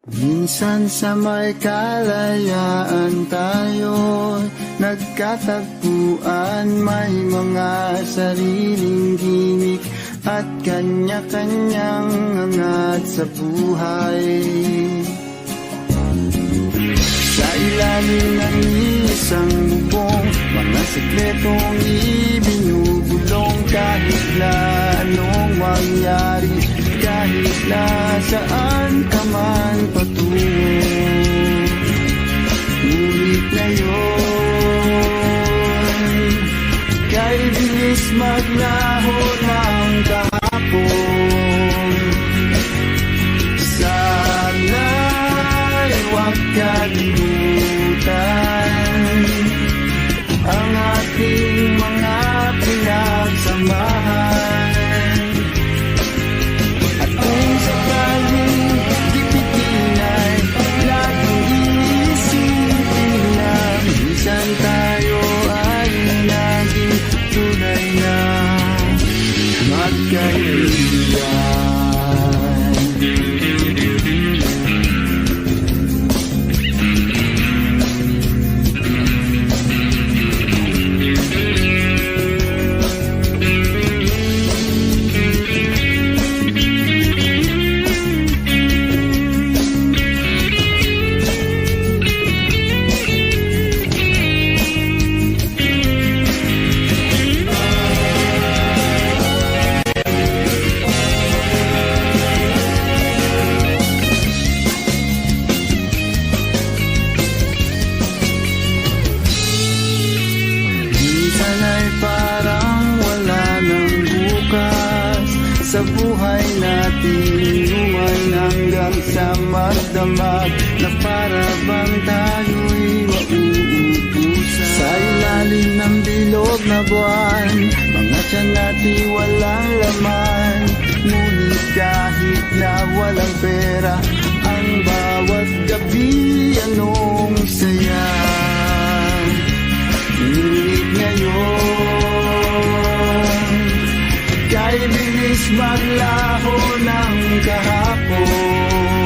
Minsan sa may kalayaan tayo nagkatagpuan, may mga sariling gimik at kanya-kanyang angat sa buhay. Sa ilalim ng isang bubong, mga sekretong ibinubulong, kahit na anong mangyari, kahit na saan ka man patungo. Ngunit ngayon, kay bilis maglaho ng kahapon. Sana'y huwag kalimutan ang ating mga pinagsamahan. At kung sakaling dipitin ay laging iisipin na minsan tayo ay naging tunay na magkaibigan. Sa buhay natin inuman hanggang sa magdamag, na para bang tayo'y mauubusan. Sa ilalim ng bilog na buwan, mga tiyan natin walang laman. Ngunit kahit na walang pera, ang bawat gabi anong saya. Ngunit ngayon, kay bilis maglaho ng kahapon.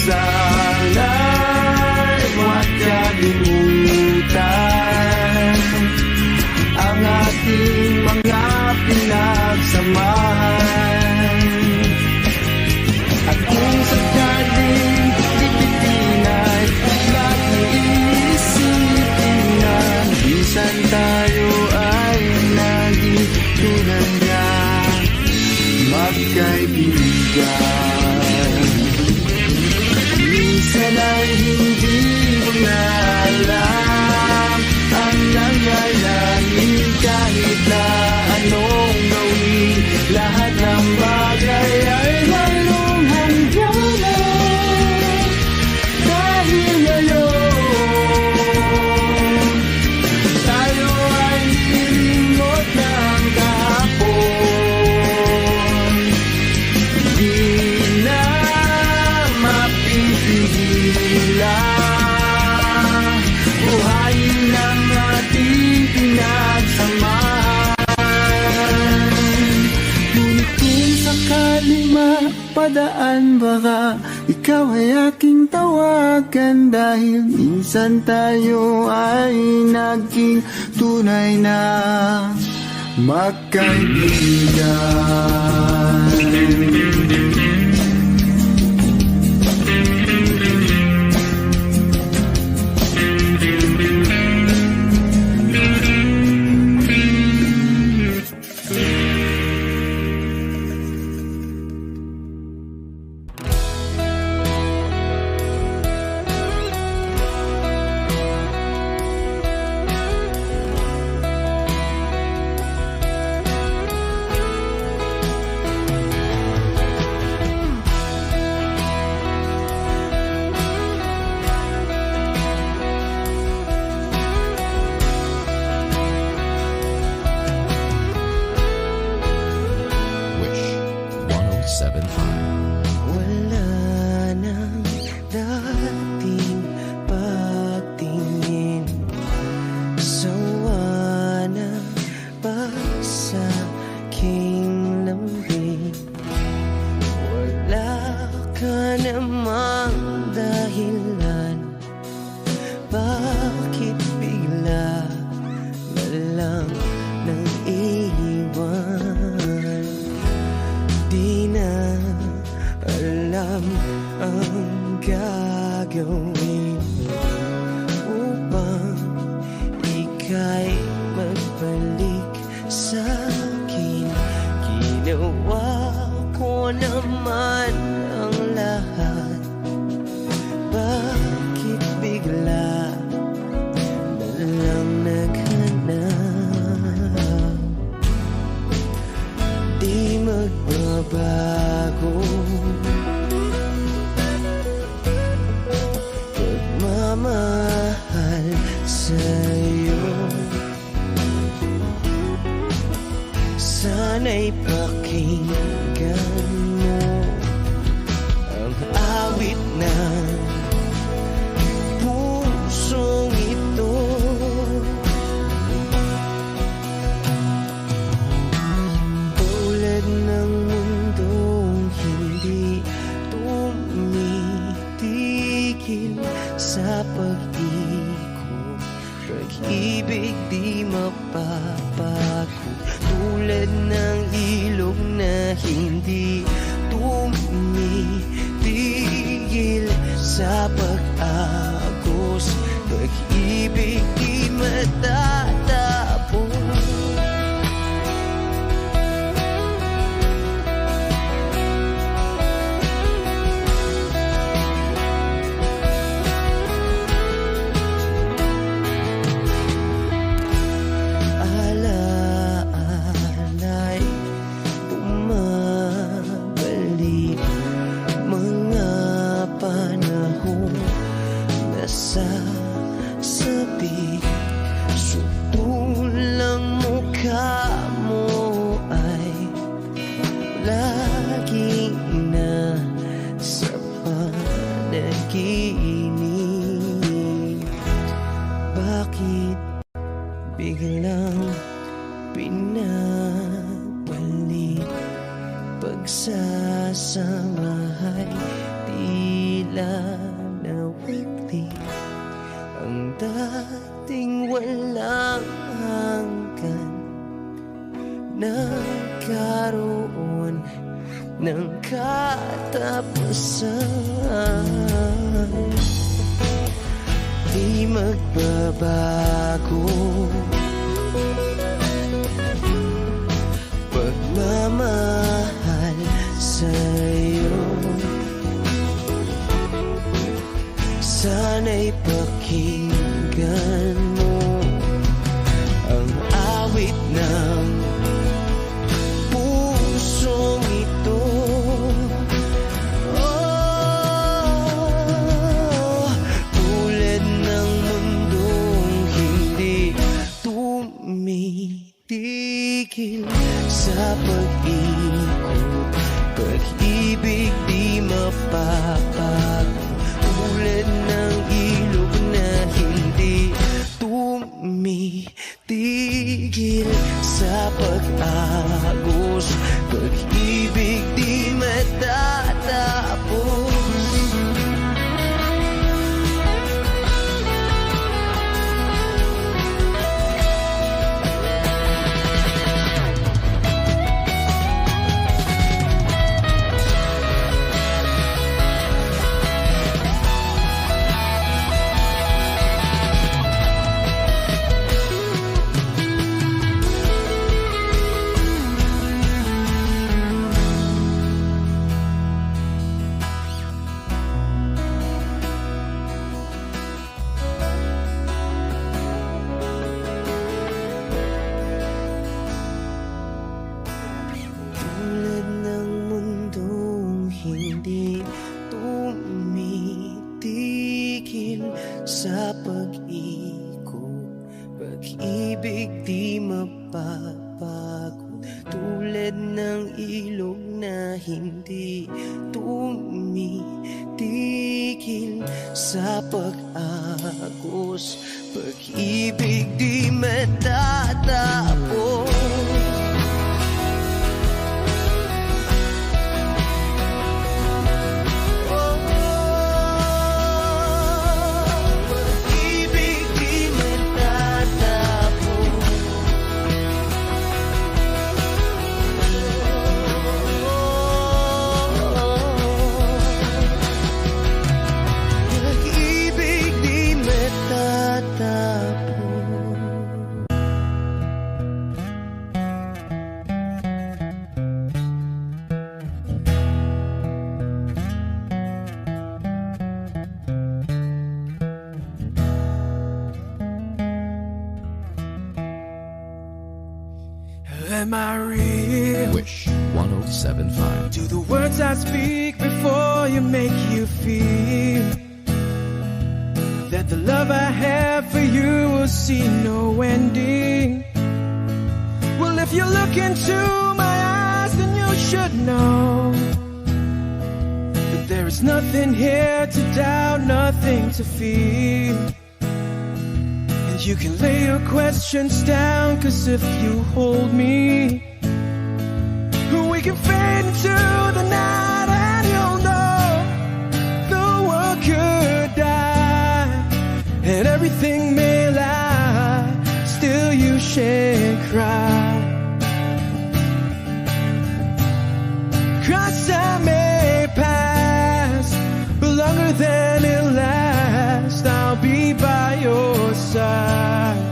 Sana'y huwag kalimutan ang ating mga pinagsamahan. At kung sakaling dipitin ay laging iisipin na minsan tayo ay naging tunay na magkaibigan. Minsan ay hindi mo na alam ang nangyayari, kahit na anong gawin, lahat ng bagay ay mayroong hangganan. Dahil ngayon, tayo ay nilingot ng kahapon. Di na mapipigilan, buhayin ang ating pinagsamahan. Ngunit kung sakaling mapadaan, baka ikaw ay aking tawagan, dahil minsan tayo ay naging tunay na magkaibigan. dahilan, bakit bigla na lang nang iwan? Di na alam ang gagawin upang ika'y magbalik sa'kin. Ginawa ko naman ang lahat, bakit bigla na lang naghanap? Di magbabago pagmamahal sa'yo. Sana'y pakinggan mo ang awit ng pusong ito. Tulad ng mundong hindi tumitigil sa pag-ikot, pag-ibig di mapapago. Tulad ng ilog na hindi tumitigil sa pag-agos, pag-ibig di matatapos. Sasabi, sutulang mukha mo ay lagi na sa panaginip. Bakit biglang pinabalik? Pagsasamahay tila nawagli, ang dating walang hanggan nagkaroon ng katapusan. Di magbabago pagmamahal sa'yo. Sana'y pakinggan mo ang awit ng pusong ito. Oh, tulad ng mundong hindi tumitigil sa pag-ikot, pag-ibig di mapapago. Tulad ng ilog na hindi tumitigil sa pag-agos, pag-ibig di matatapos. Sa pag-ikot, pag-ibig di mapapago. Tulad ng ilog na hindi tumitigil sa pag-agos, pag-ibig di matatapos. am I real? Wish 1075. Do the words I speak before you make you feel that the love I have for you will see no ending? Well, if you look into my eyes, then you should know that there is nothing here to doubt, nothing to feel. And you can lay your questions down, 'cause if you hold me, we can fade into the night and you'll know the world could die and everything may lie, still you shan't cry. 'Cause time may pass, but longer than it lasts, I'll be by your side.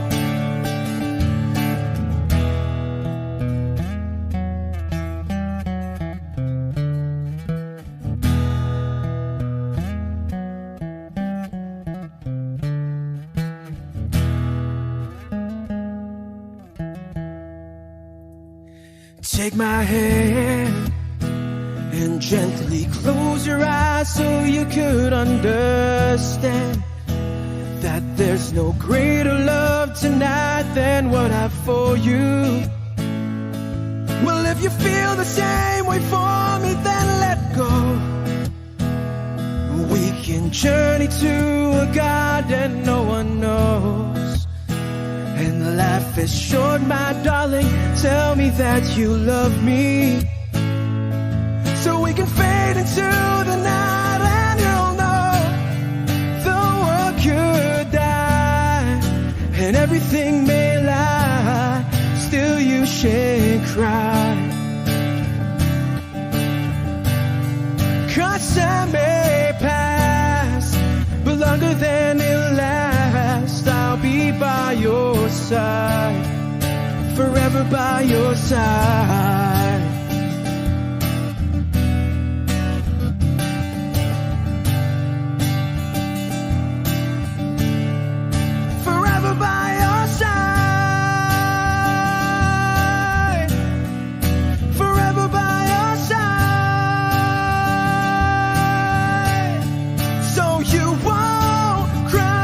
Take my hand and gently close your eyes so you could understand that there's no greater love tonight than what I have for you. Well, if you feel the same way for me, then let go. We can journey to a garden no one knows. And life is short, my darling, tell me that you love me, so we can fade into the night and you'll know the world could die and everything may lie, still you shan't cry. 'Cause time may pass, but longer than it lasts, I'll be by your side, forever by your side. Forever by your side, forever by your side, so you won't cry.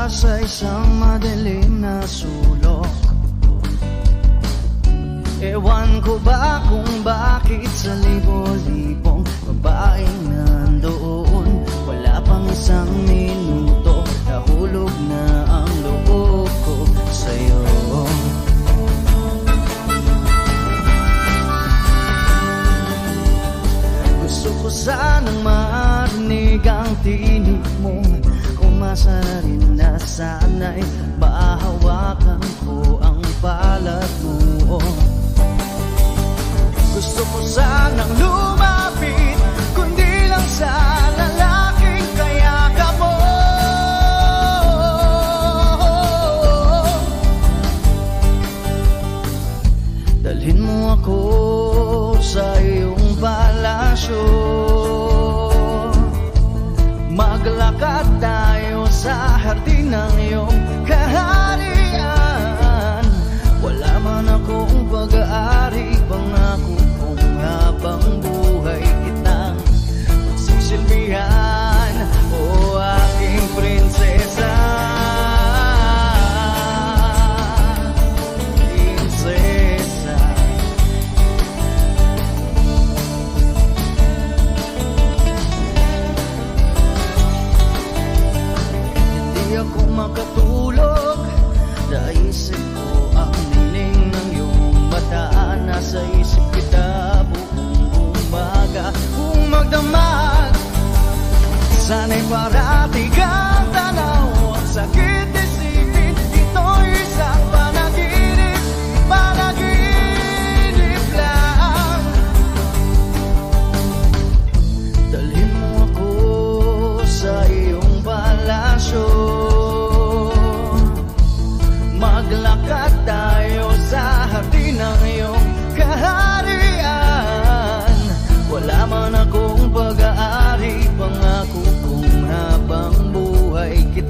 Sa isang madilim na sulok, ewan ko ba kung bakit sa libo-libong babaeng nandoon, wala pang isang minuto, nahulog na ang loob ko sa'yo. Gusto ko sanang marinig ang tinig mo, umasa na rin na sana'y mahawakan ko ang balat mo. Gusto ko sanang lumapit, kundi lang sa lalaking kayakap mo. Dalhin mo ako sa iyong palasyo, maglakad tayo sa hardin ng iyong kaharian. Wala man akong pag-aari, pangako kong habang buhay kitang magsisilbihan, o aking prinsesa. Prinsesa, ako makatulog. Naisip ko ang nining ng iyong mata. Nasa isip kita buong umaga. Kung magdamag, sana'y parati kang tanaw. Ang sakit isipin, ito'y isang panaginip. Panaginip lang. Dalhin mo ako sa iyong palasyo. Maglakad tayo sa hati ng iyong kaharian. Wala man akong pag-aari, pangako kong habang buhay kita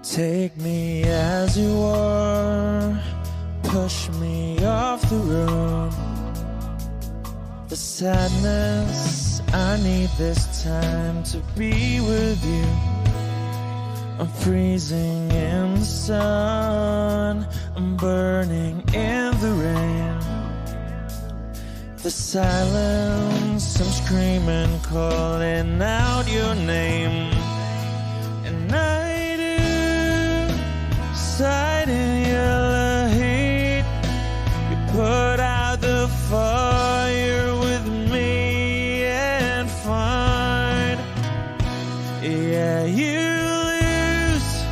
Take me as you are, push me off the road. The sadness, I need this time to be with you. I'm freezing in the sun, I'm burning in the rain. The silence, I'm screaming, calling out your name. And I do sighed in your heat. You put out the fire with me and find, yeah, you lose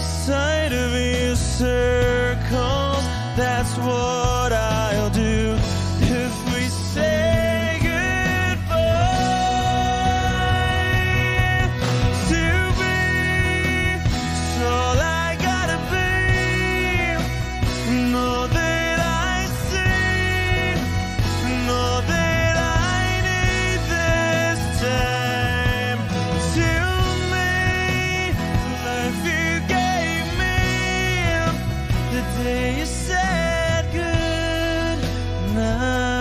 sight of your circles. That's what I'll do if we say goodbye. To be, it's all I gotta be. Know that I see, know that I need this time. To me, life you gave me the day you said good night.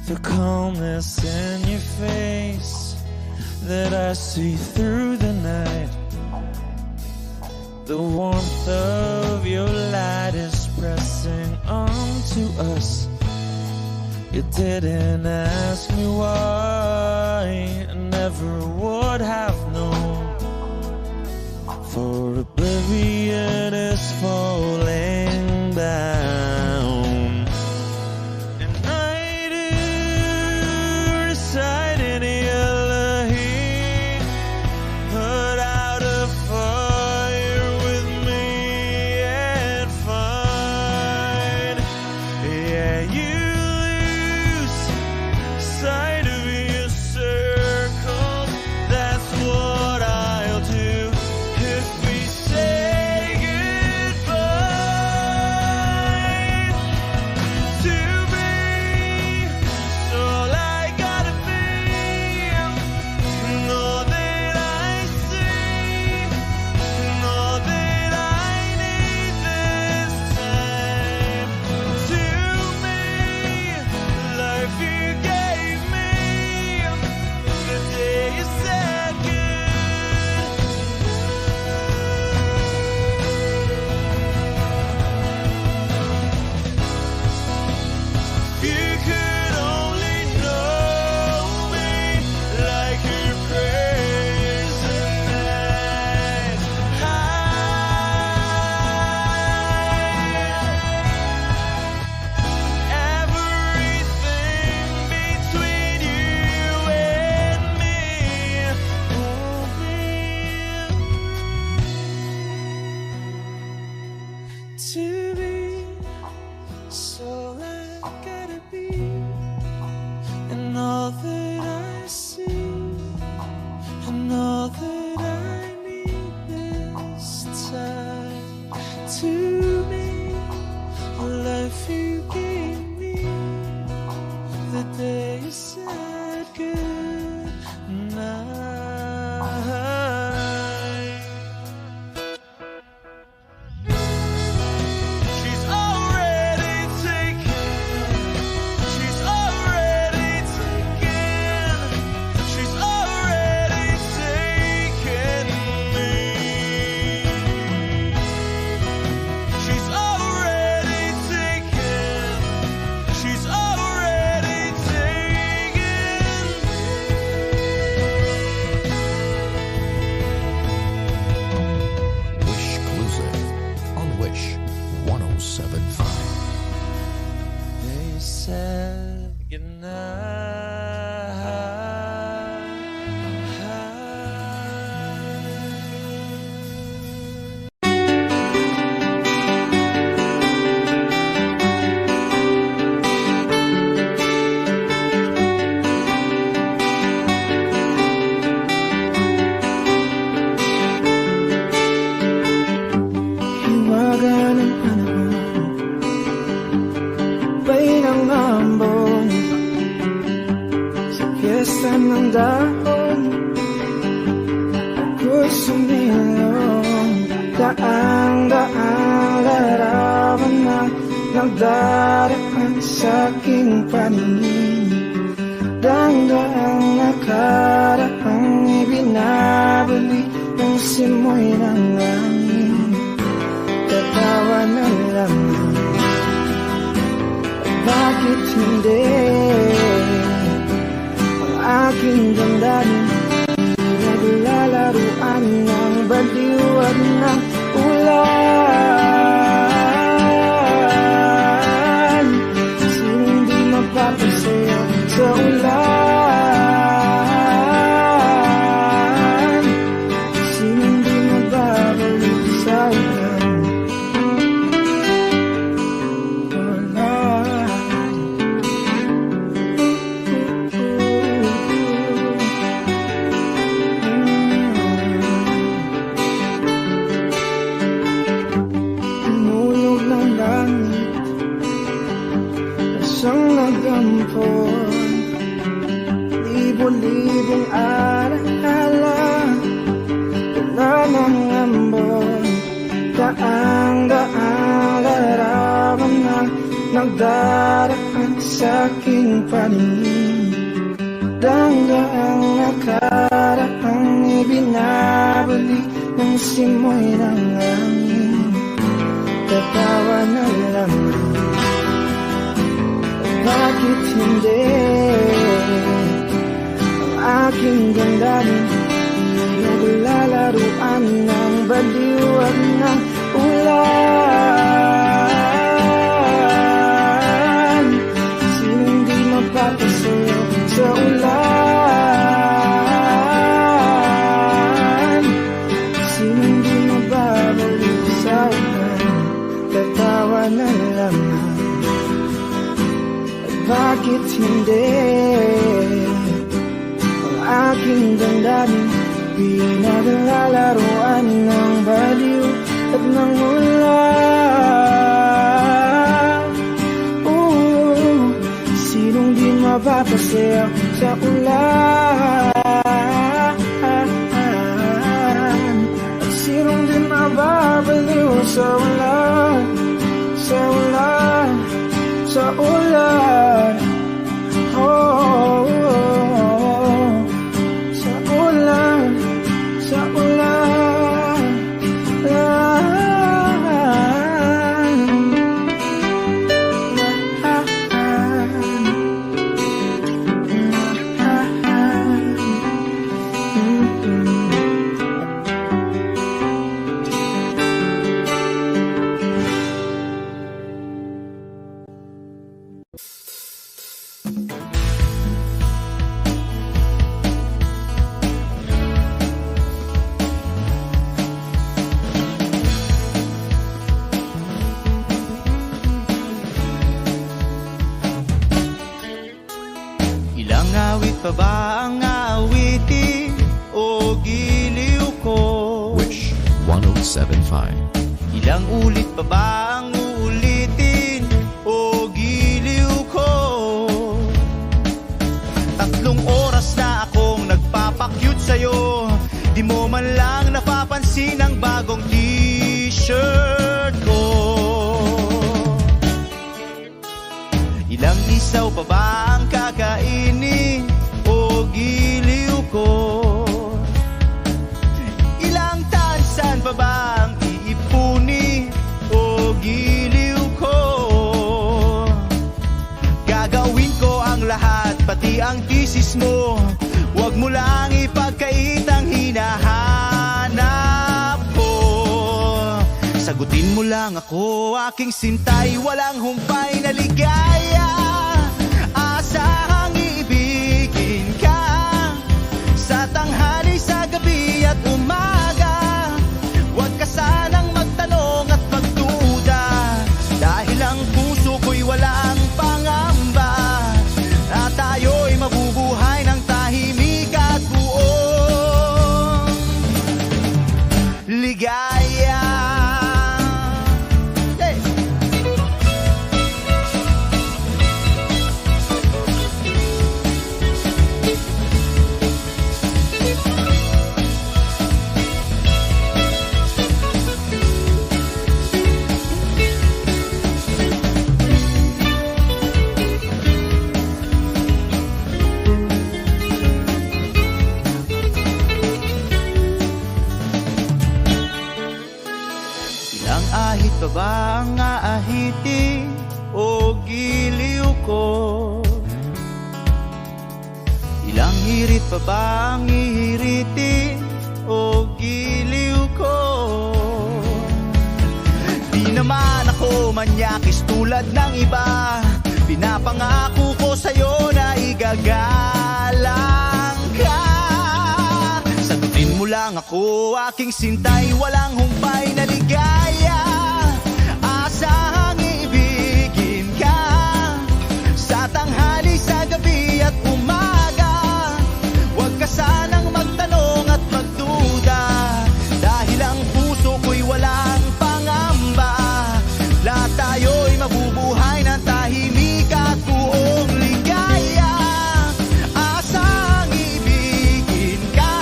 The calmness in your face that I see through the night. The warmth of your light is pressing onto us. You didn't ask me why, I never would have known. For oblivion is falling down. And I do reside in your heat. Put out a fire with me and find, yeah, you lose sight of your circles. That's what I'll do if we say goodbye. To be, it's all I gotta be. Know that I see, know that I need this time. To me, life you gave me the day you said good. If you could only know me like your prayers at night. Everything between you and me won't be to be. So I gotta be, and all that I see, and all that I need this time. To me, the life you gave me the day you said good night. She's already taken. She's already taken. She's already taken me. She's already taken. She's already taken Wish Exclusive on Wish 1075. They said Hiwaga ng panahon dahon, ako'y sumilong. Daang-daang larawan na nagdaraan sa'king paningin. Daang-daang nakaraang ibinabalik ng simoy ng langit. Tatawa na lang, bakit hindi? Ang aking damdamin naglalaruan ng baliwag ng ulan. Sinong di mapapasaya sa ulan? Sinong di mababalik sa ulan? Isang nagampon, libo-libong alaala, wala ng ambon. Daang-daang larawan na nagdaraan sa'king paningin. Daang-daang nakaraang ibinabalik ng simoy ng langit. Tatawa na lang, bakit hindi? Ang aking damdamin naglalaruan ng baliwag ng ulan. Sinong di mapapasaya sa ulan? Sinong di mababalik sa ulan? Tatawa na lang, bakit hindi? Ang aking damdamin pinaglalaruan ng baliw at ng ulan. Sinong di mapapasaya sa ulan? At sinong di mababaliw sa ulan? Sa ulan, sa ulan, oh, sa ulan, sa ulan, Awit pa ba ang awitin o giliw ko? Wish 1075. Ilang ulit pa ba ang uulitin o giliw ko? 3 oras na akong nagpapakyut sa'yo, di mo man lang napapansin ang bagong t-shirt ko. Ilang isaw pa ba ang kakainin o giliw ko? Ilang tansan pa ba ang iipuni o giliw ko? Gagawin ko ang lahat, pati ang thesis mo. Huwag mo lang ipagkait ang hinahanap ko. Sagutin mo lang ako, aking sintay, walang humpay na ligaya. Asahang iibigin ka sa tanghali, sa gabi at umaga. Huwag ka sanang magtanong at magduda, dahil ang puso ko'y walang pangamba. At tayo'y mabubuhay ng tahimik at buong ligaya. maahiti o giliw ko? Ilang hirit pa ba ang ihiritin o giliw ko? Di naman ako manyakis tulad ng iba. Pinapangako ko sa'yo na igagalang ka. Sagutin mo lang ako, aking sintay, walang humpay na ligaya. Asahang ibigin ka sa tanghali, sa gabi at umaga. Huwag ka sanang magtanong at magduda, dahil ang puso ko'y walang pangamba. Lahat tayo'y mabubuhay ng tahimik at buong ligaya. Asang ibigin ka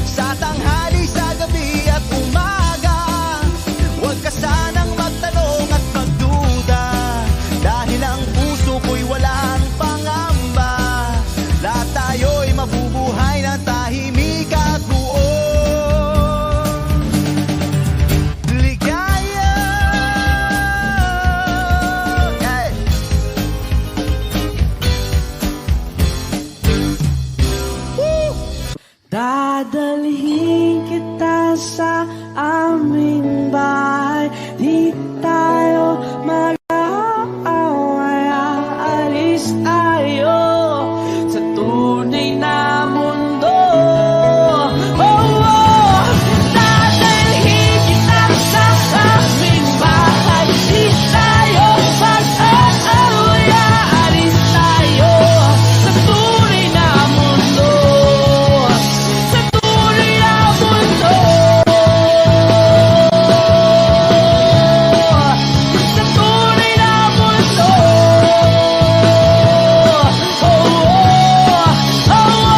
sa tanghali, sa gabi at umaga. Huwag ka sanang magtanong at magduda, dahil ang puso ko'y walang pangamba. Lahat tayo'y mabubuhay ng tahimik at buong ligaya. Hey! Dadalhin kita sa aming bahay. Di tayo mag-aaway. Aalis tayo sa tunay na mundo. Oh, oh! Dadalhin kita sa aming bahay. Di tayo mag-aaway. Aalis tayo sa tunay na mundo. Sa tunay na mundo. Sa tunay na mundo. Oh, oh, oh.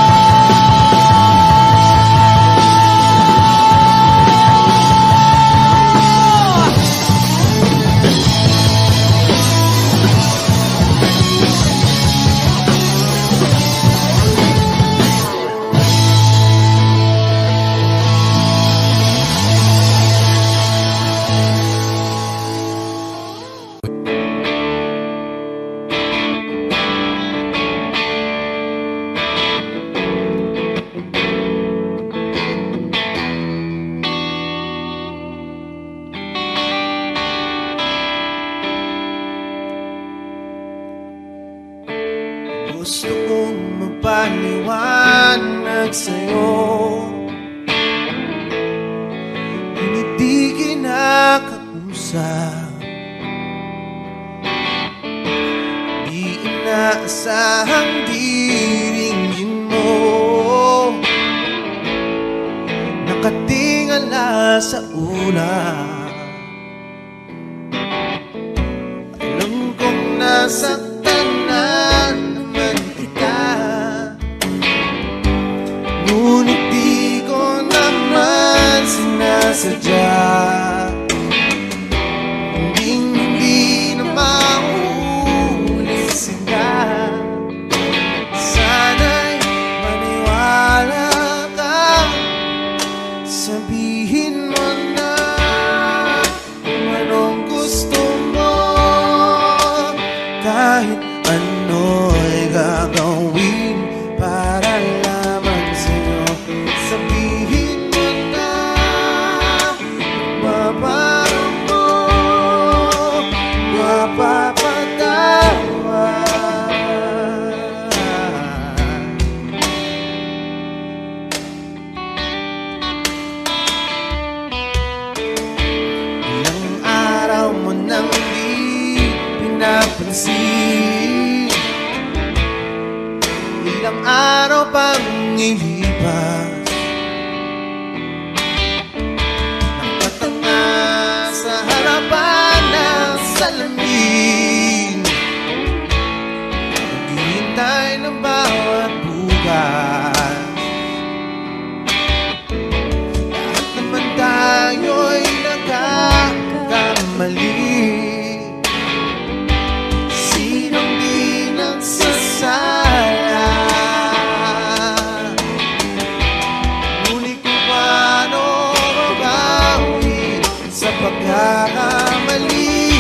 Gusto kong magpaliwanag sa'yo, ngunit di kinakausap. Di inaasahang diringgin mo, nakatingala sa ulap. Alam kong nasaktan na naman kita, ngunit di ko naman sinasadya. Hindi na mauulit sila. Sana'y maniwala ka, sabihin mo na kung anong gusto mo. Kahit ano'y gagawin para lamang sa'yo. Sabihin mo na mababago mo, mapapatawa. Ilang araw mo nang di pinapansin, ilang araw pang ilipas, nakatanga sa harapan ng salamin, naghihintay ng bawat bukas. Lahat naman tayo'y nagkakamali. Sinong di nagsasala? Ngunit kung paano mabawi sa pagkakamali.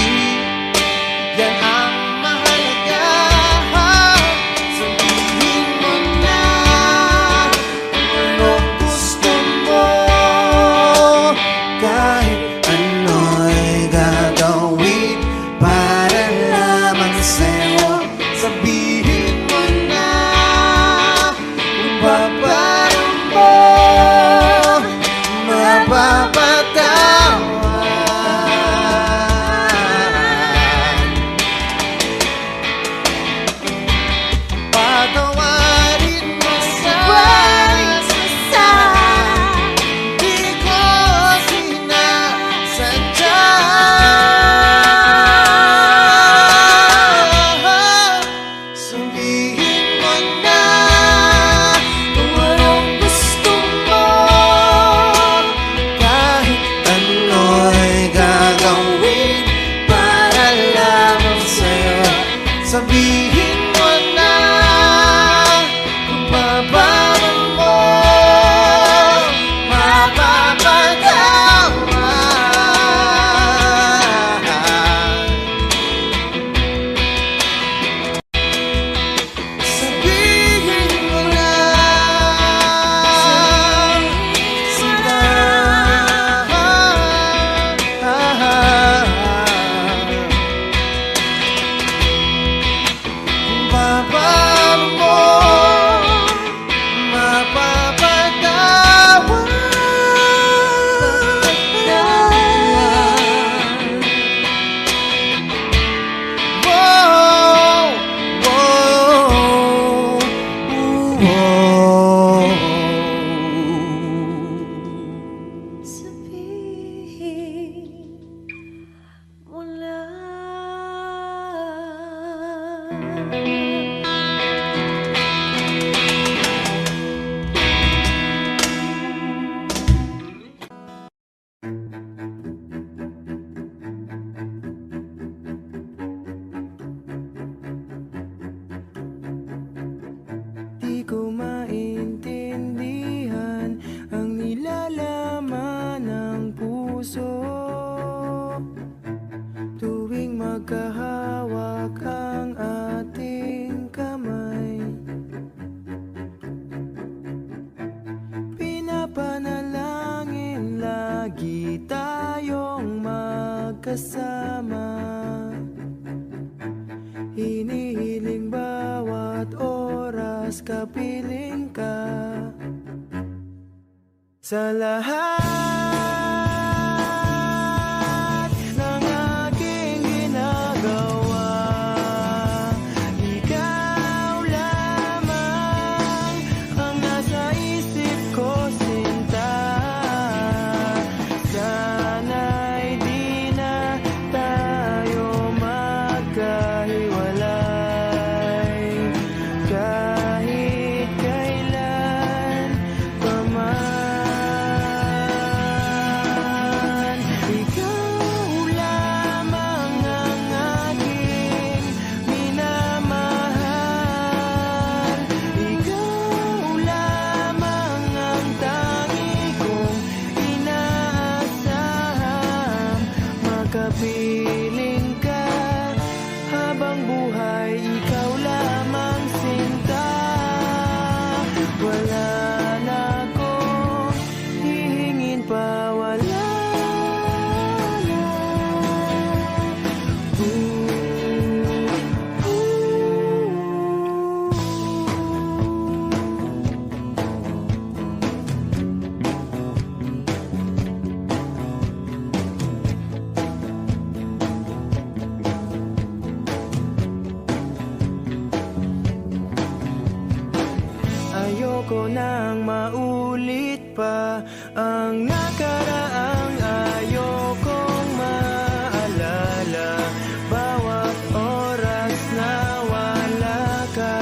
Di ko maintindihan ang nilalaman ng puso tuwing magkahawak ang ating kamay. Pinapanalangin lagi tayong magkasama. Hinihiling bawat oras kapiling ka sa lahat ng aking ginagawa. Ikaw lamang ang nasa isip ko, sinta. Sana'y di na tayo magkahiwalay kahit kailan pa man. Ikaw lamang ang aking minamahal. Ikaw lamang ang tangi kong inaasahan. Makapiling ka habang buhay, ikaw lamang, sinta. Wala na akong hihingin pa, wala na. Ayoko nang maulit pa ang nakaraang ayokong maalala. Bawat oras na wala ka,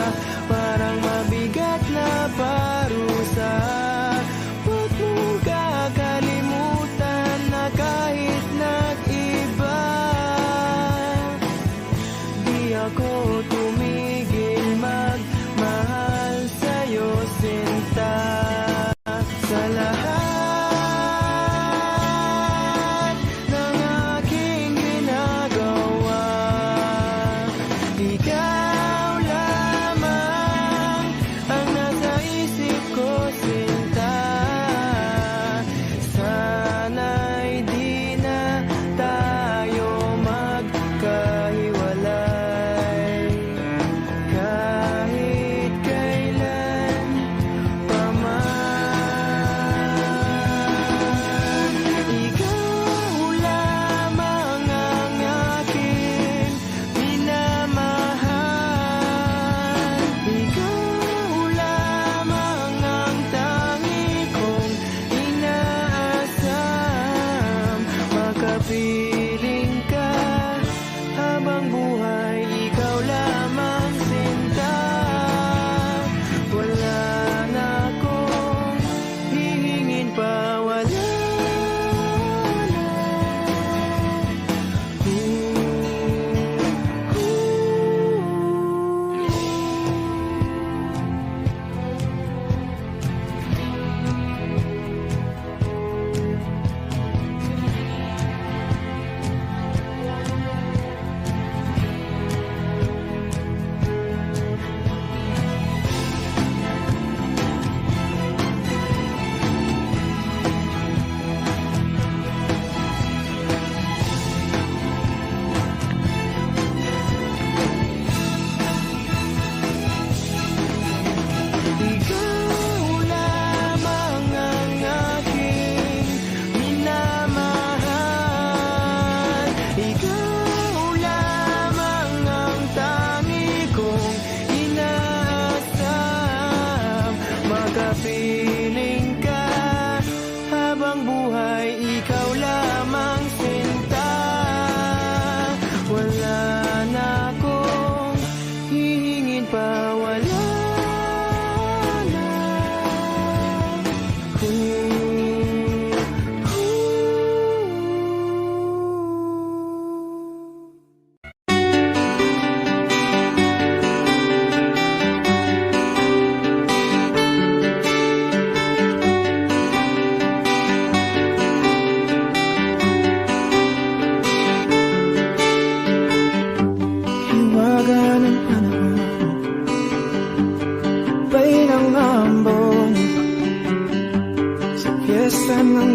parang mabigat na parusa. Huwag mong kakalimutan na kahit nag-iba, di ako tumigil magmahal sa'yo, sinta. Sa lahat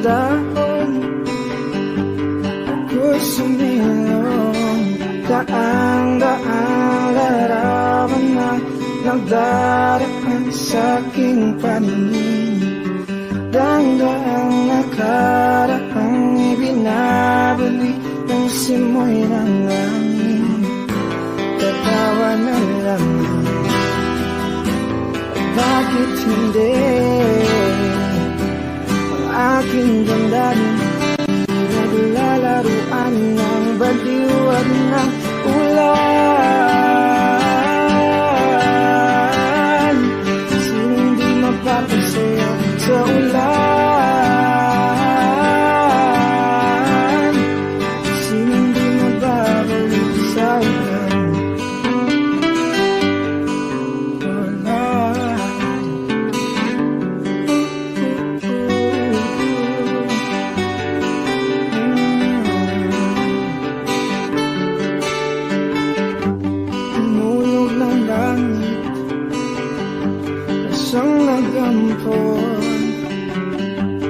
dahon, ako'y sumilong. Daang-daang larawan na nagdaraan sa aking paningin. Daang-daang nakaraang ibinabali ng simoy ng langit. Tatawa na lang, bakit hindi? Ang aking damdamin naglalaruan ng baliwag ng ulan. Sinong di mapapasayo sa ulan? Sinong di mababalik sa ulan? Isang nagampon,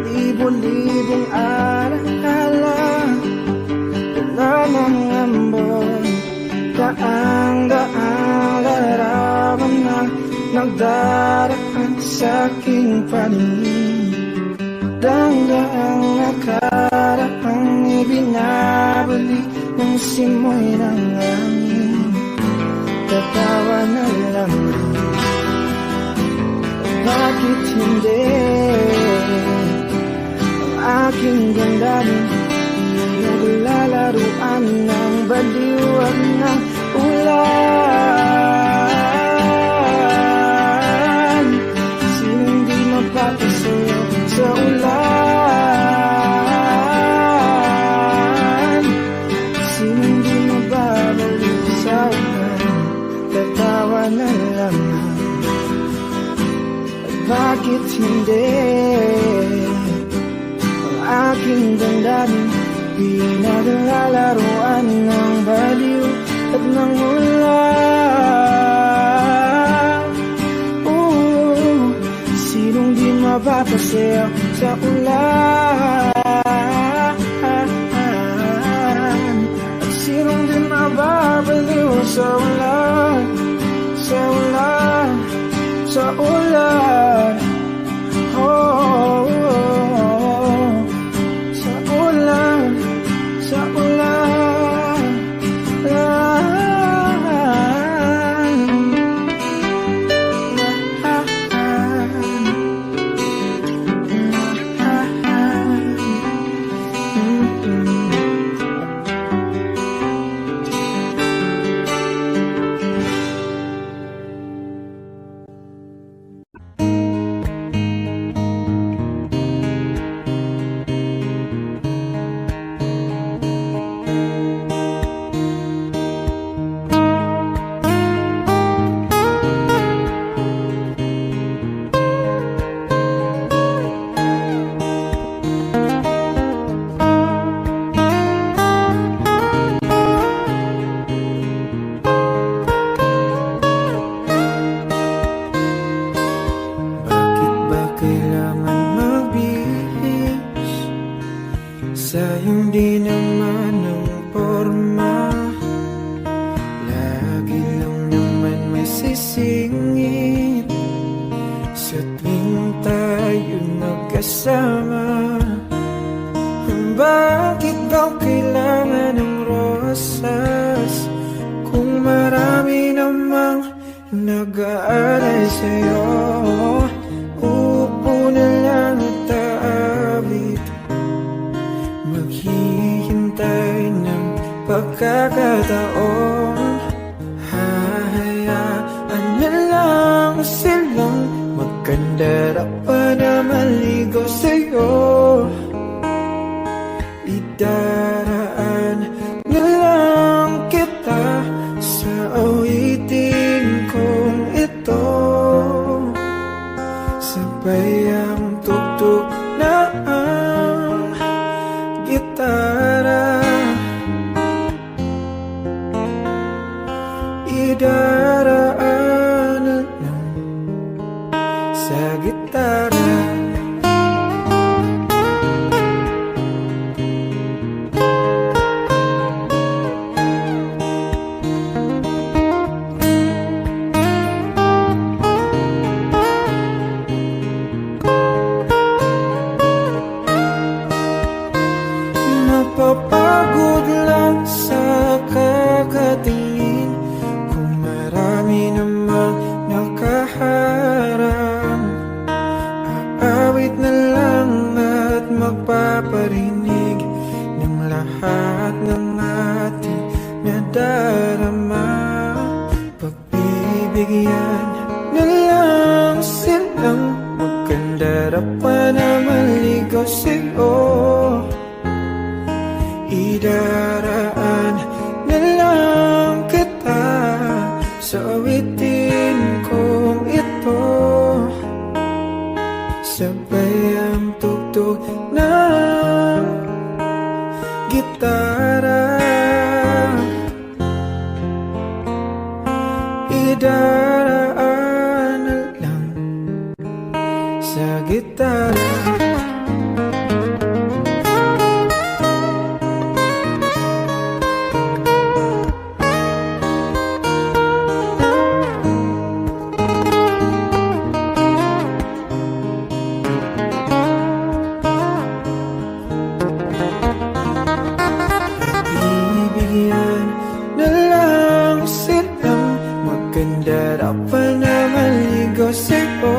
libo-libong alaala, wala ng ambon. Daang-daang larawan na nagdaraan sa aking paningin. Daang-daang nakaraang ibinabalik ng simoy ng langit. Tatawa na lang, bakit hindi? Ang aking damdamin naglalaruan ng baliwag ng ulan. Sinong di mapapasayo sa ulan? Sinong di mababalik sa ulan? Tatawa na lang, bakit hindi? Ang aking damdamin pinaglalaruan ng baliw at ng ulan. Sinong di mapapasayo sa ulan? At sinong di mababaliw sa ulan? Sa ulan, sa ulan, oh, oh, oh. Sa ulan, sa ulan, sayang di naman ang porma. Lagi lang naman may sisingit sa tuwing tayo nagkasama. Bakit daw kailangan ng rosas kung marami namang nag-aalay sa'yo? Upo na lang at aabit, maghihintay ng pagkakataon. Hahayaan na lang silang magkandara pa na maligaw sa'yo. Idaraan na lang kita sa awitin kong ito. Sabay ang tugtog na ang gitara. Idaraan na lang sa gitara. idaraan na lang sa gitara. Bibigyan na lang silang maganda, dapat na maligo sa'yo.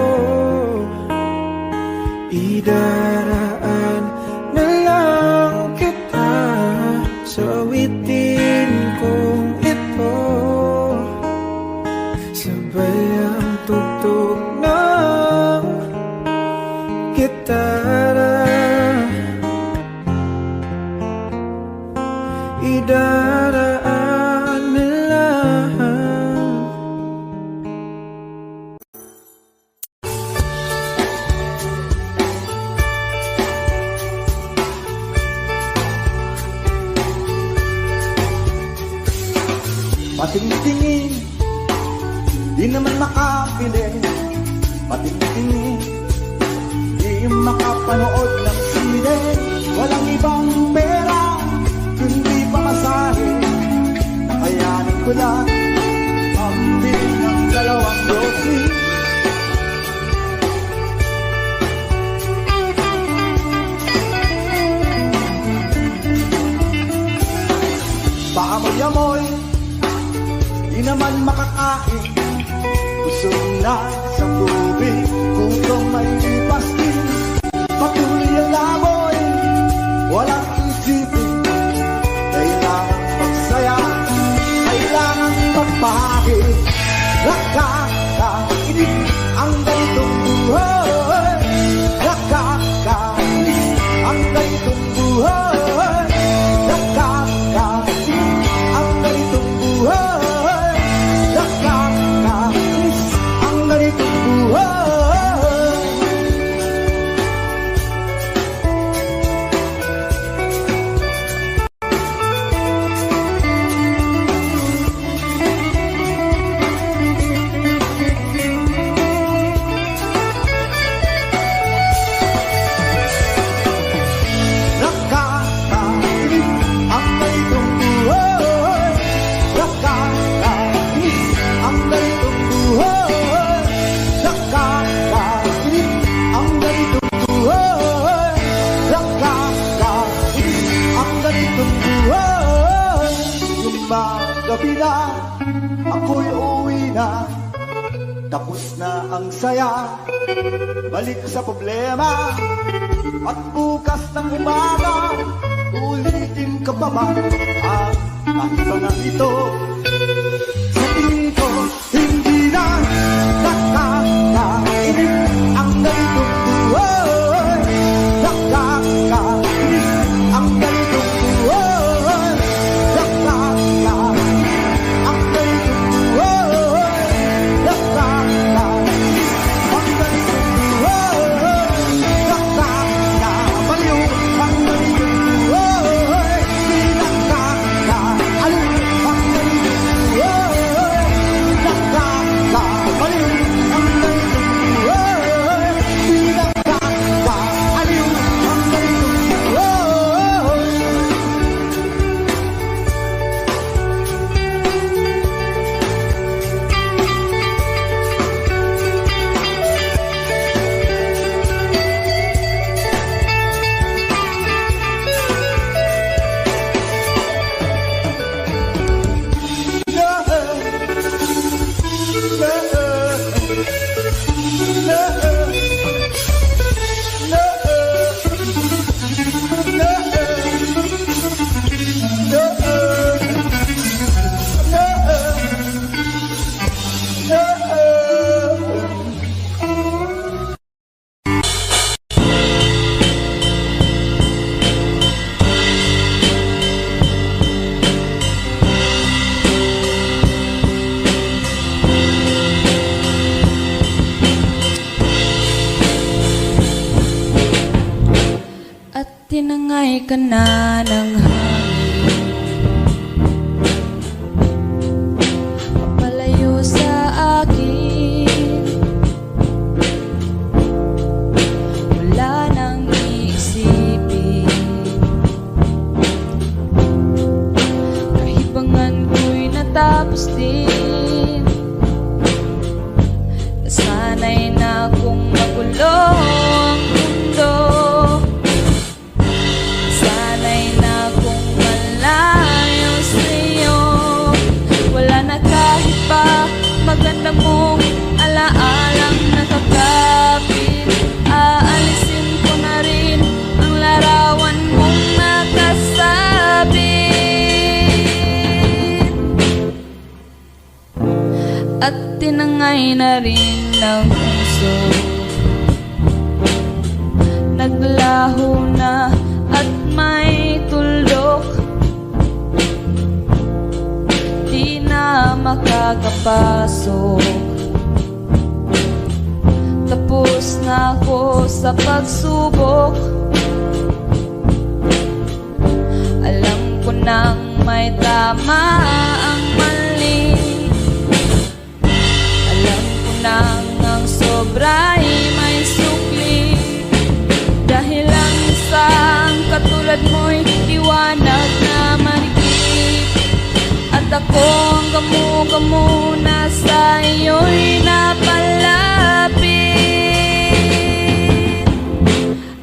Idaraan na lang kita sa awitin kong ito, sabay ang tugtog ng gitara. Idaraan na lang. Patingtingin, di naman makabili. Patingtingin, di makapanood ng sine. Walang ibang pera, kundi pamasahe. Nakayanin ko lang pambili ng 2 dosi. Paamoy-amoy, di naman makakain. Busog na sa tubig, kung may pastil. Patuloy ang lamoy, walang isipin. Kailangan magsaya, kailangan magpahid. Nakakainis ang ganitong buhay. Nakakainis ang ganitong buhay. Nakakainis ang ganitong buhay. Nakakainis ang ganitong buhay. Gabi na, ako'y uwi na. Tapos na ang saya, balik sa problema. At bukas ng umaga, ulitin ka pa ba ang kahit na ito? Sa tingin ko, hindi na nakakainis ang ganitong buhay. Nakakainis ang ganitong buhay. Tinangay ka na ng hangin, palayo sa natapos din. Nasanay na kung magulo ang mundo, nasanay na kung malayo sa'yo. Wala na kahit pa maganda mong alaalang nakakapit. Aalisin ko na rin ang larawan mong nakasabit, at tinangay na rin ng puso. Naglaho na at may tuldok, di na makakapasok. Tapos na ako sa pagsubok. Alam ko nang may tama ang mali. Alam ko nang ang sobra'y may sukli. Dahil ang isang katulad mo'y liwanag na marikit, at ako ang gamo-gamo na sa iyo'y napalapit.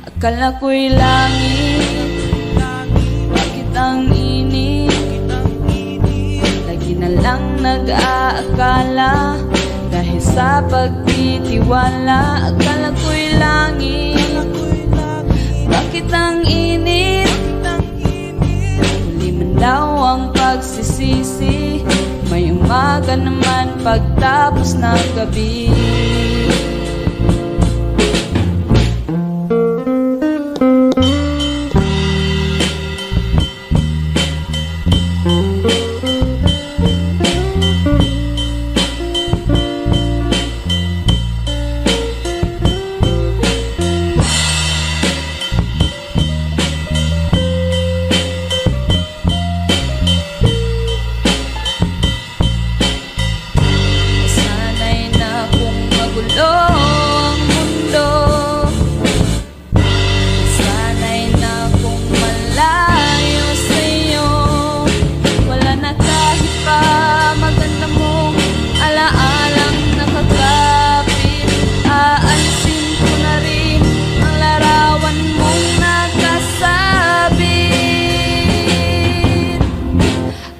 Akala ko'y langit, bakit ang init? Lagi na lang nag-aakala, dahil sa pagtitiwala. Akala ko'y langit, bakit ang init? Huli man daw ang pagsisisi, may umaga naman pagtapos ng gabi.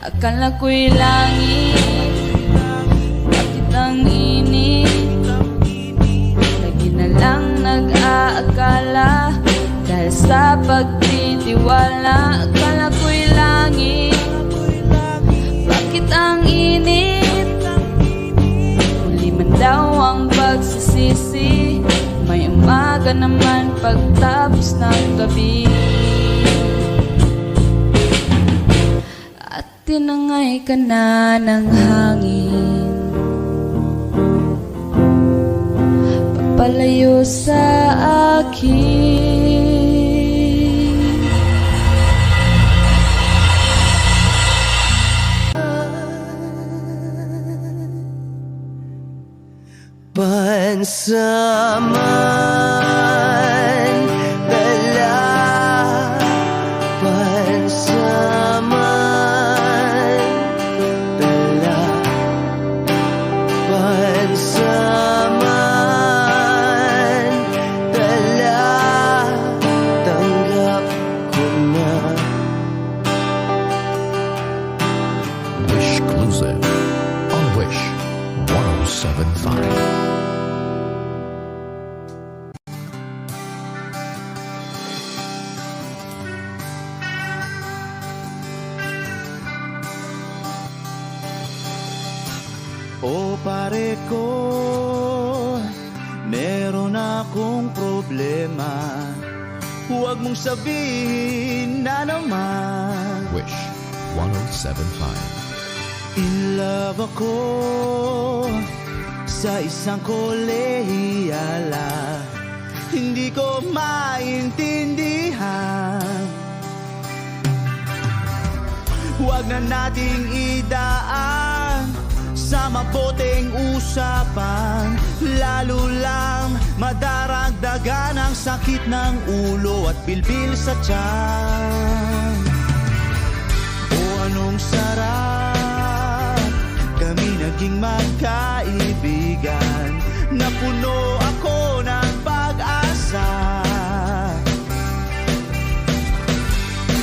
Akala ko'y langit, bakit ang init? Lagi na lang nag-aakala, dahil sa pagtitiwala. Akala ko'y langit, bakit ang init? Huli man daw ang pagsisisi, may umaga naman pagtapos ng gabi. Tinangay ka na ng hangin, papalayo sa akin. Pansaman dala, pansaman dala, pansaman dala, tanggap ko na. Wish Exclusive on Wish 1075. O pare ko, meron akong problema. Huwag mong sabihin na naman. Wish 1075. In love ako sa isang kolehiyala. Hindi ko maintindihan. Huwag na nating idaan sa mabuting usapan, lalo lang madaragdagan ang sakit ng ulo at bilbil sa tiyan. O anong sarap puno ako ng pag-asa.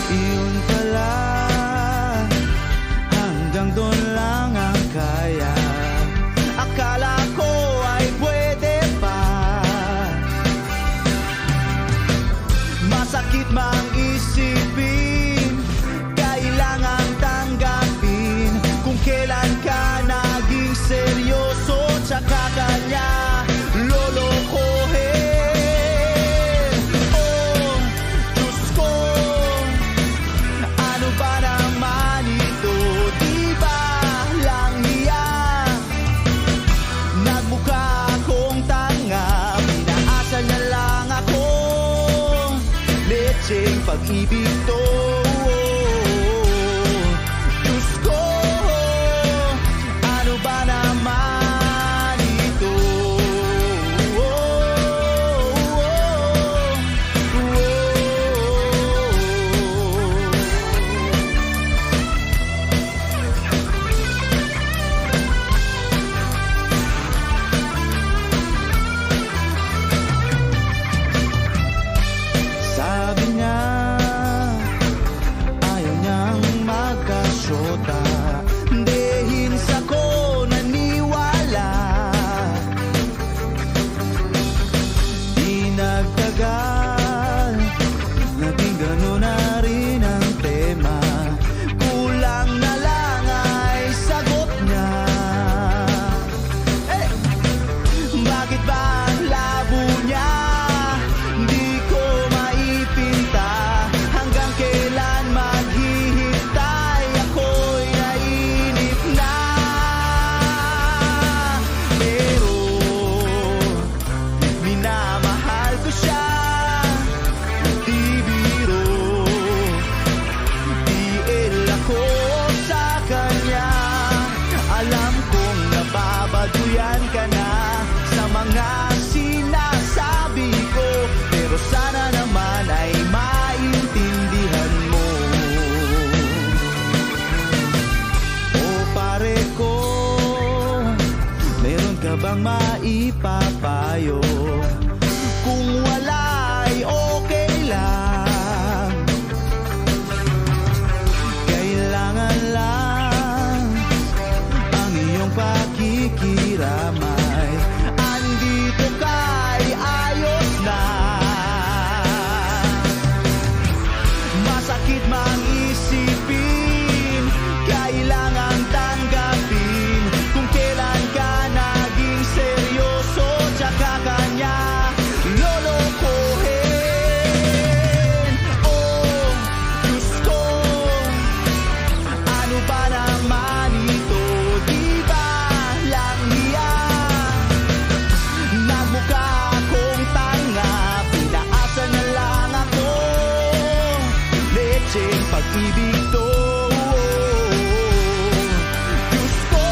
Iyon pala, hanggang doon lang ang kaya. Akala ko ay pwede pa. Masakit mang isipin, kailangan tanggapin kung kailan ka naging seryoso, tsaka kanya lolokohin. Oh, Diyos ko, ano ba naman ito? Di ba lang hiya? Nagmukha akong tanga, pinaasa niya lang ako. Lecheng pag-ibig to. Diyos ko, ano ba naman ito? Sabi niya, ayaw niyang magkasyota. Dehil sa ko naniwala. Di nagtagal, naging gano'n na rin ang tema. Kulang na lang ay sagot niya. Bakit ba ang labo niya? Di ko maipinta. Hanggang kailan maghihintay? Ako'y nainip na. Pero minamahal ko siya. Di biro, tiil ako sa kanya. Alam kong nababaduyan ka na sa mga sinasabi ko, pero sana naman ay maintindihan mo. O pare ko, meron ka bang maipapayo? Kung wala ay okay lang. Kailangan lang ang iyong pakikiramay. Andito ka'y ayos na. Masakit mang isipin, kailangan tanggapin kung kailan ka naging seryoso, tsaka kanya lolokohin. Oh, Diyos ko, ano ba naman ito? Di ba lang hiya? Nagmukha akong tanga, pinaasa na lang ako. Lecheng pag-ibig to. Diyos ko,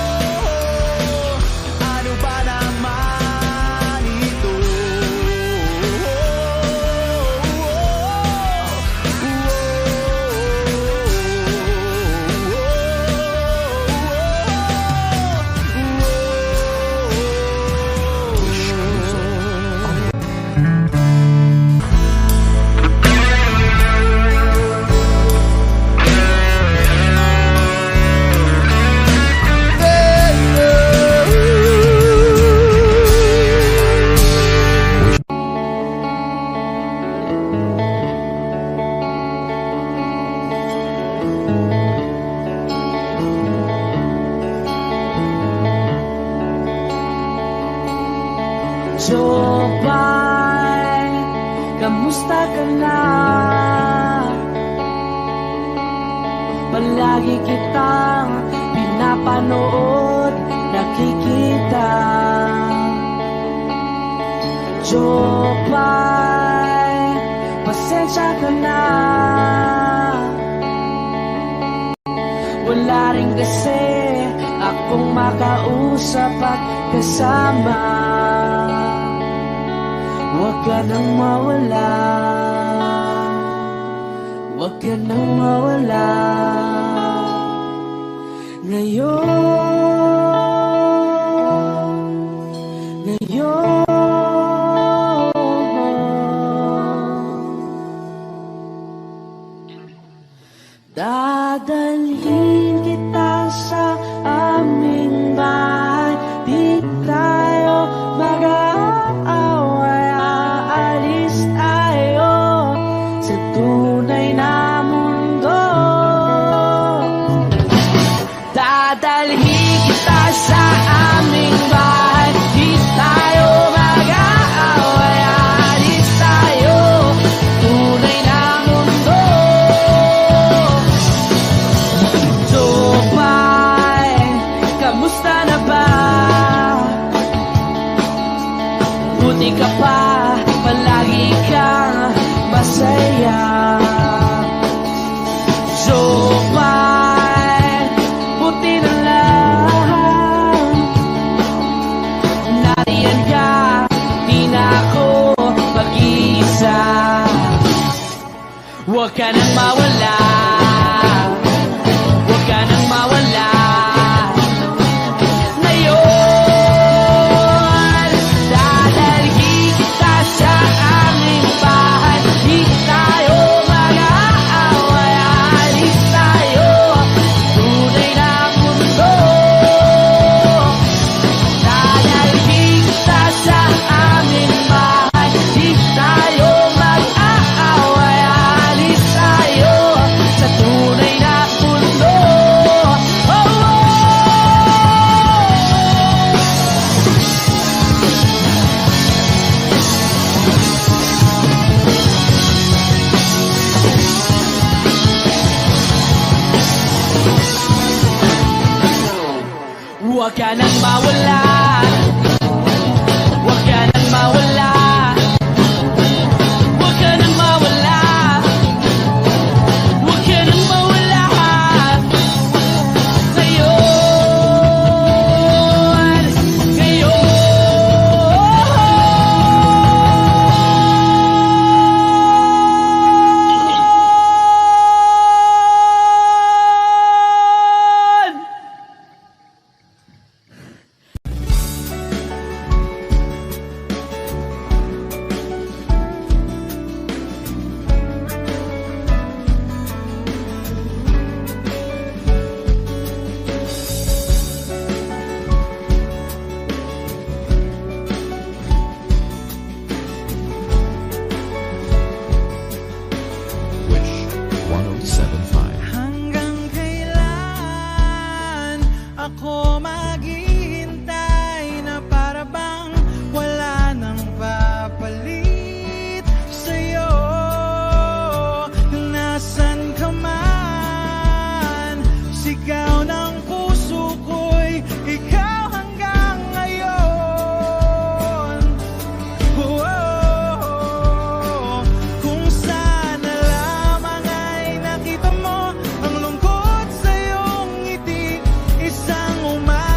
ano ba naman ito? Jopay, kamusta ka na? Palagi kitang pinapanood, nakikita. Jopay, pasensya ka na. Wala rin kasi akong makausap at kasama. Huwag ka nang mawala, huwag ka nang mawala. Ngayon Dadalhin kita sa aming bahay. Di tayo mag-aaway. Alis tayo, tunay na mundo. Jopay, kamusta na ba? Buti ka pa, palagi kang masaya. Jopay, buti na lang nariyan ka, di na ako mag-iisa. Huwag ka nang mawala, huwag ka nang mawala. Ngayon, dadalhin kita sa aming bahay. Di tayo mag-aaway. Alis tayo, tunay na mundo. Dadalhin kita sa aming bahay. Di tayo mag-aaway. Alis tayo sa tunay na mundo. Oh, oh. Huwag ka nang mawala, huwag ka nang mawala, huwag ka nang mawala, huwag ka nang mawala. Ngayon, ngayon. Wish 1075. Hanggang kailan ako maghihintay na para bang wala nang papalit sa'yo? Nasaan ka man, sigaw ng puso ko'y ikaw hanggang ngayon. Oh, kung sana lamang ay nakita mo ang lungkot sa iyong ngiti, isang umaga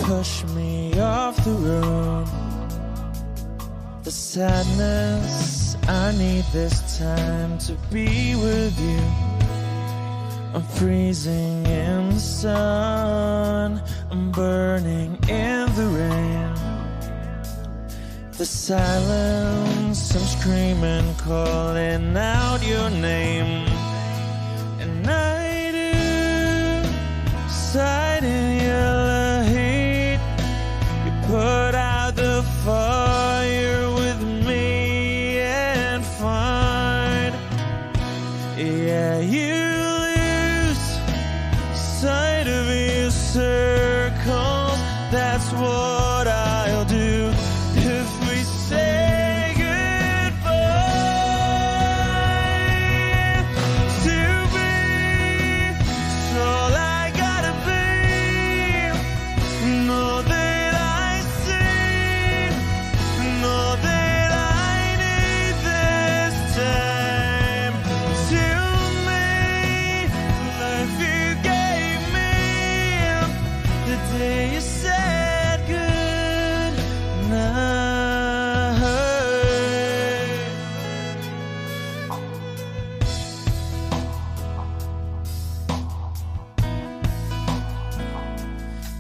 push me off the road. The sadness, I need this time to be with you. I'm freezing in the sun, I'm burning in the rain. The silence, I'm screaming, calling out your name. And I do, sight in yellow heat. You put out the fire with me and find, yeah, you lose sight of your circles. That's what I'll do if we say goodbye. To be, it's all I gotta be. Know that I see, know that I need this time. To me, life you gave me the day you said good night.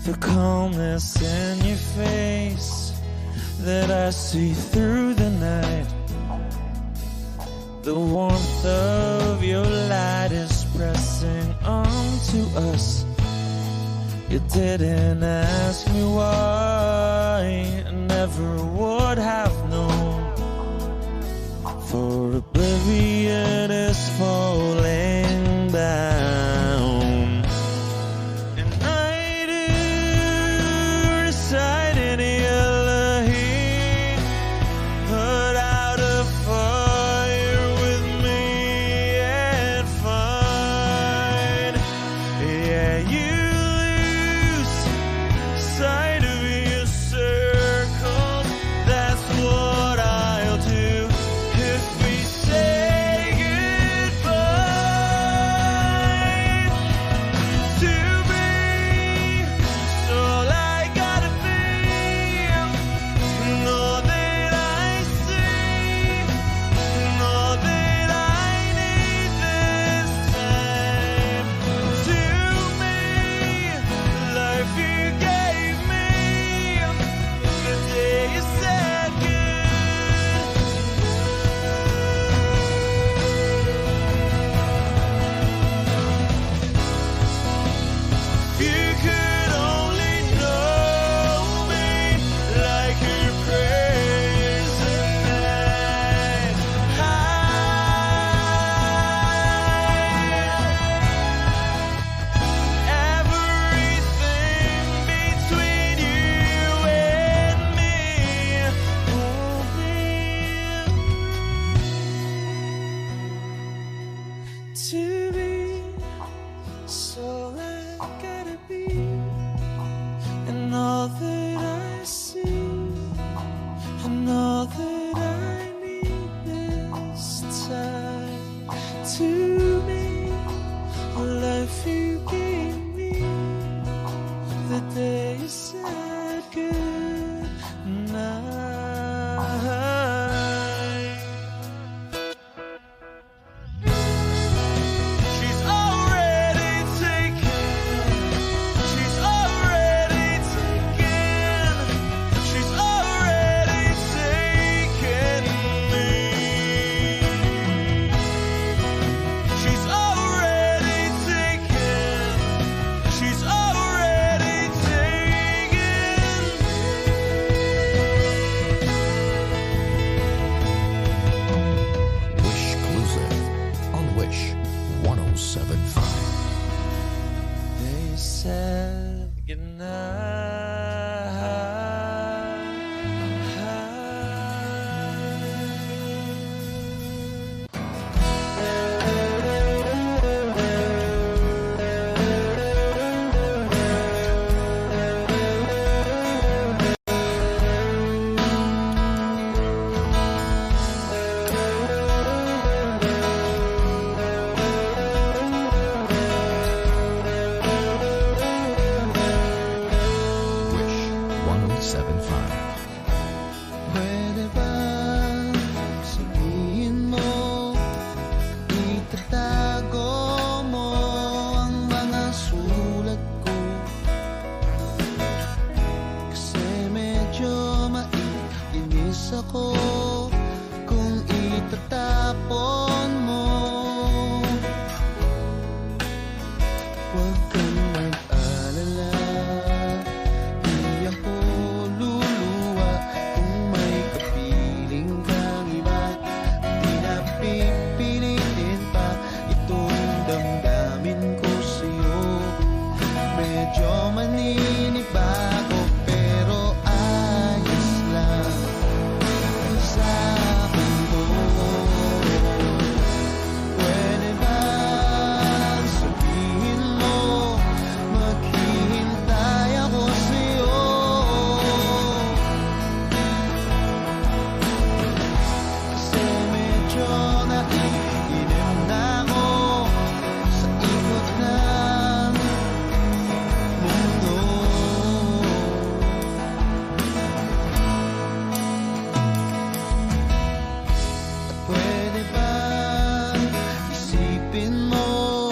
The calmness in your face that I see through the night. The warmth of your light is pressing onto us. You didn't ask me why, I never would have known. For oblivion is falling down. And I do reside in yellow heat. Put out a fire with me and find, yeah, you lose sight of your circles. That's what I'll do if we say goodbye. To be, it's all I gotta be. Know that I see, know that I need this time. To me, life you gave me the day you said good. If you could only know me like your prayers at night. Everything between you and me won't be to be. So I gotta be, and all that I see, and all that I need this time. To me, life you gave me the day you said good night. She's already taken. She's already taken. She's already taken me. She's already taken. She's already taken Pwede ba sabihin mo, itatago mo ang mga sulat ko? Kasi medyo maiinis ako kung itatapon mo. Huwag kang mag-alala, di ako luluwa kung may kapiling kang iba. Di na pipilitin pa itong damdamin ko sa'yo. Medyo maninibago pero ayos lang sa akin to. Pwede ba sabihin mo, maghihintay ako sa'yo? Kasi medyo naiinim na ako sa ikot ng mundo. At pwede ba isipin mo,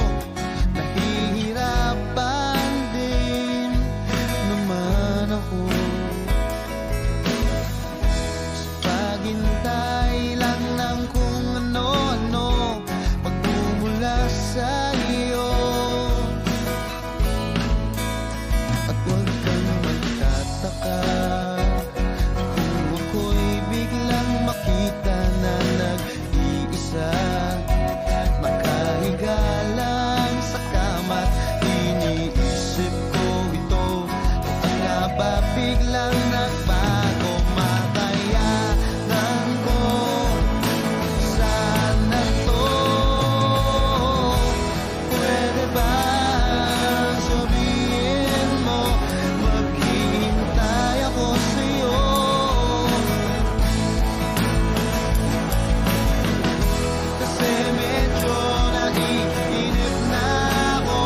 nahihirapan din naman ako sa paghintay lang ng kung ano-ano pagmumula sa iyo. At huwag kang magtataka kung ako'y biglang makita na nag-iisa, makahiga lang sa kama't iniisip ko ito. Kung nga ba biglang nagbago, makayanan ko sana to. Pwede ba sabihin mo, maghihintay ako sa'yo? Kasi medyo naiinip na ako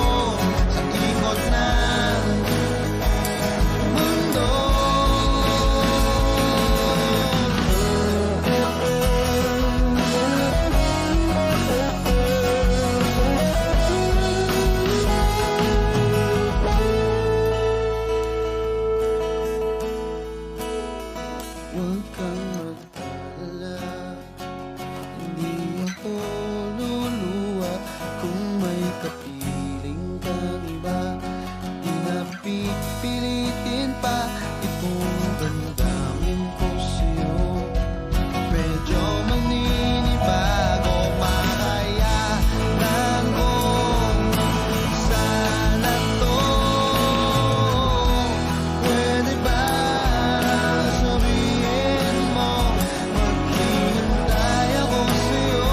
sa ikot ng mundo. Huwag kang mag-alala, hindi ako luluwa kung may kapiling kang iba. Di na pipilitin pa itong damdamin ko sa'yo. Medyo maninibago, makayanan ko sana to. Pwede ba sabihin mo, maghihintay ako sa'yo?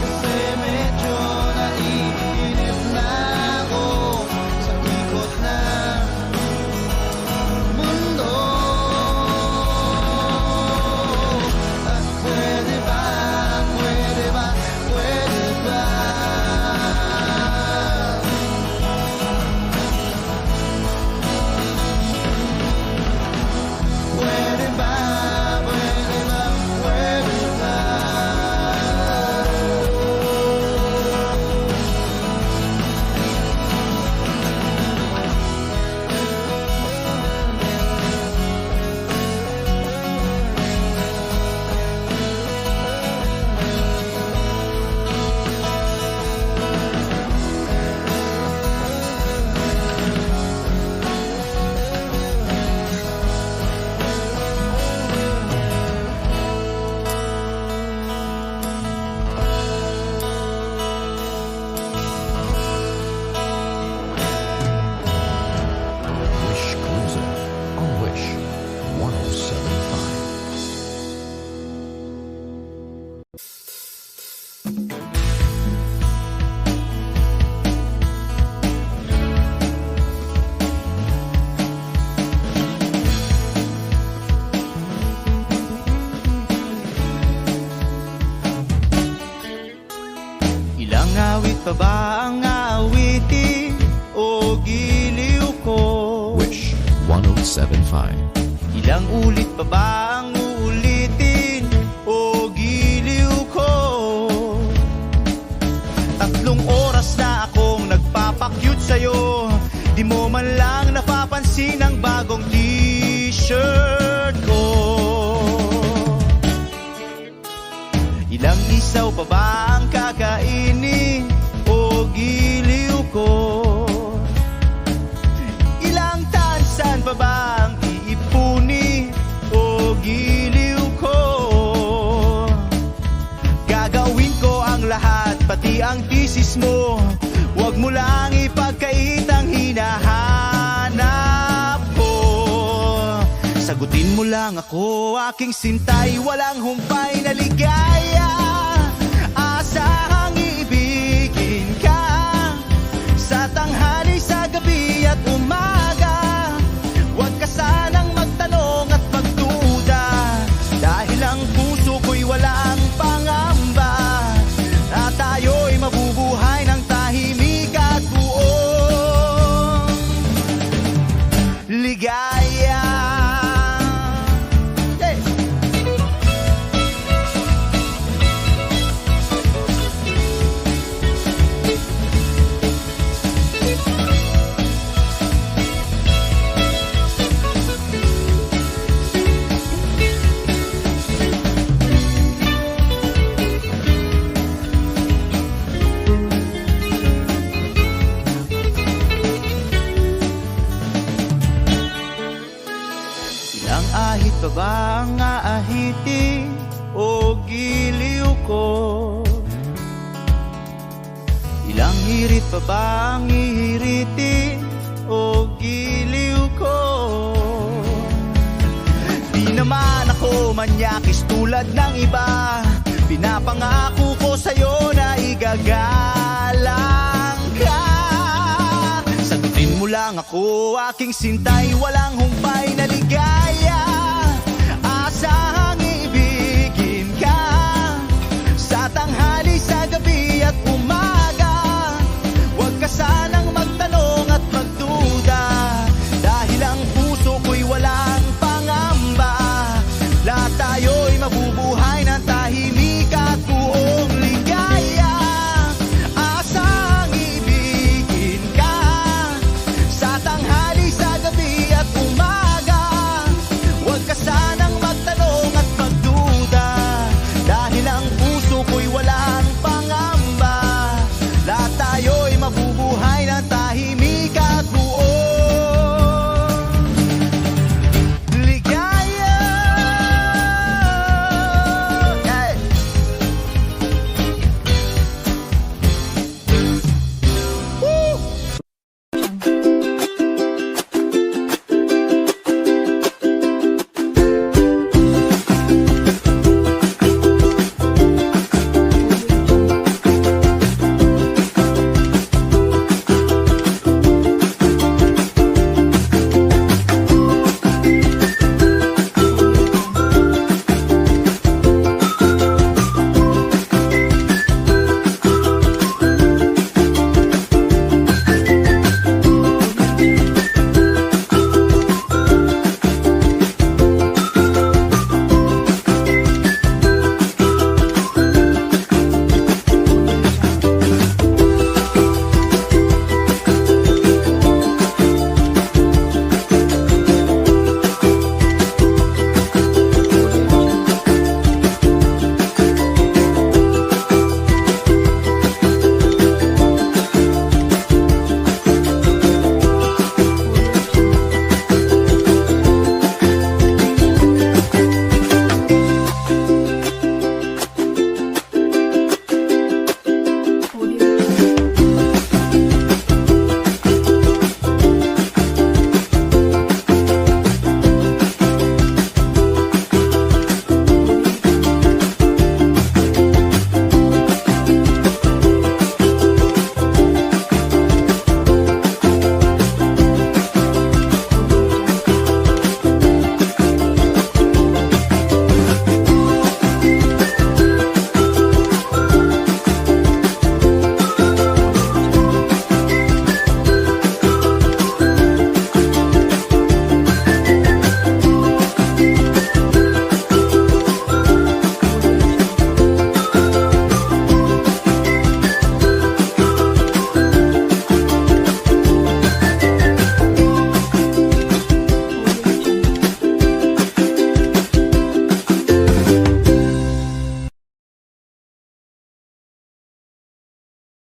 Kasi medyo naiinip na ako sa ikot ng mundo. At pwede ba, pwede ba, pwede ba? Pwede ba, pwede ba, pwede ba? Wish Cruiser on Wish 107.5. Ilang awit pa ba ang awitin o 1075. Ilang ulit pa ba ang uulitin o giliw ko? 3 oras na akong nagpapakyut sa'yo, di mo man lang napapansin ang bagong t-shirt ko. Ilang isaw pa ba ang kakainin o giliw ko? Ilang tansan pa ba ang iipuni o giliw ko? Gagawin ko ang lahat, pati ang thesis mo. Huwag mo lang ipagkait ang hinahanap ko. Sagutin mo lang ako, aking sintay, walang humpay na ligaya. Asahang iibigin ka sa tanghali, sa gabi at umaga. Huwag ka sanang magtanong at magduda, dahil ang puso ko'y walang pangamba, at tayo'y mabubuhay ng tahimik at buong ligaya. Hey! Ilang ahit pa ba ang aahitin o giliw ko? Ilang hirit pa ba ang ihiritin o giliw ko? Di naman ako manyakis tulad ng iba, pinapangako ko sa'yo na igagalang ka. Sagutin mo lang ako, aking sintay, walang humpay na ligaya. Asahang ibigin ka sa tanghali, sa gabi at umaga. Huwag ka sana